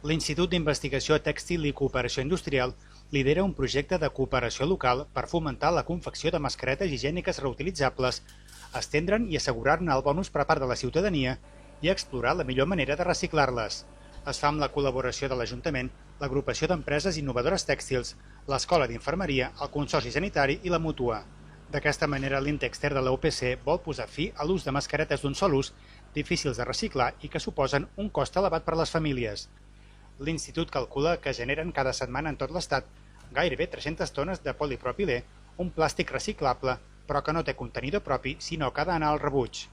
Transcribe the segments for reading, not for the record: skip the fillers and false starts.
L'Institut d'Investigació Tèxtil i Cooperació Industrial lidera un projecte de cooperació local per fomentar la confecció de mascaretes higièniques reutilitzables, estendre'n i assegurar-ne el bon ús per part de la ciutadania i explorar la millor manera de reciclar-les. Es fa amb la col·laboració de l'Ajuntament, l'Agrupació d'Empreses Innovadores Tèxtils, l'Escola d'Infermeria, el Consorci Sanitari i la Mútua. D'aquesta manera, l'Intexter de la UPC vol posar fi a l'ús de mascaretes d'un sol ús, difícils de reciclar i que suposen un cost elevat per a les famílies. L'Institut calcula que generen cada setmana en tot l'Estat gairebé 300 tones de polipropilè, un plàstic reciclable, però que no té contenidor propi, sinó que ha d'anar al rebuig.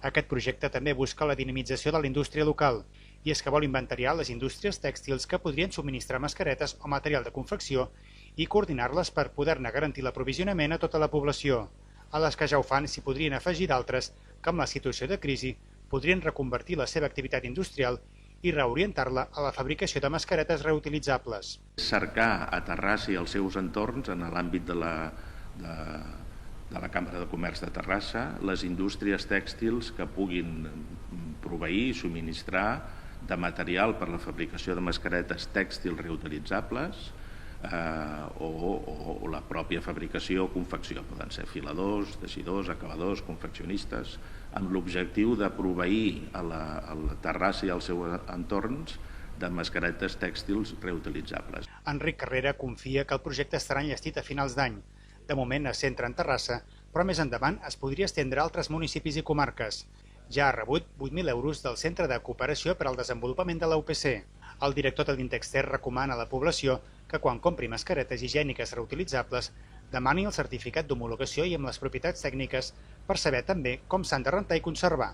Aquest projecte també busca la dinamització de la indústria local, i és que vol inventariar les indústries tèxtils que podrien subministrar mascaretes o material de confecció i coordinar-les per poder-ne garantir l'aprovisionament a tota la població. A les que ja ho fan s'hi podrien afegir d'altres que, amb la situació de crisi, podrien reconvertir la seva activitat industrial i reorientar-la a la fabricació de mascaretes reutilitzables. Cercar a Terrassa i els seus entorns, en l'àmbit de la Cambra de Comerç de Terrassa, les indústries tèxtils que puguin proveir i subministrar de material per la fabricació de mascaretes tèxtils reutilitzables o la pròpia fabricació o confecció. Poden ser filadors, teixidors, acabadors, confeccionistes, amb l'objectiu de proveir a la Terrassa i als seus entorns de mascaretes tèxtils reutilitzables. Enric Carrera confia que el projecte estarà enllestit a finals d'any. De moment es centra en Terrassa, però més endavant es podria estendre a altres municipis i comarques. Ja ha rebut 8.000 euros del Centre de Cooperació per al Desenvolupament de la UPC. El director de l'Intexter recomana a la població que quan compri mascaretes higièniques reutilitzables demani el certificat d'homologació i amb les propietats tècniques per saber també com s'han de rentar i conservar.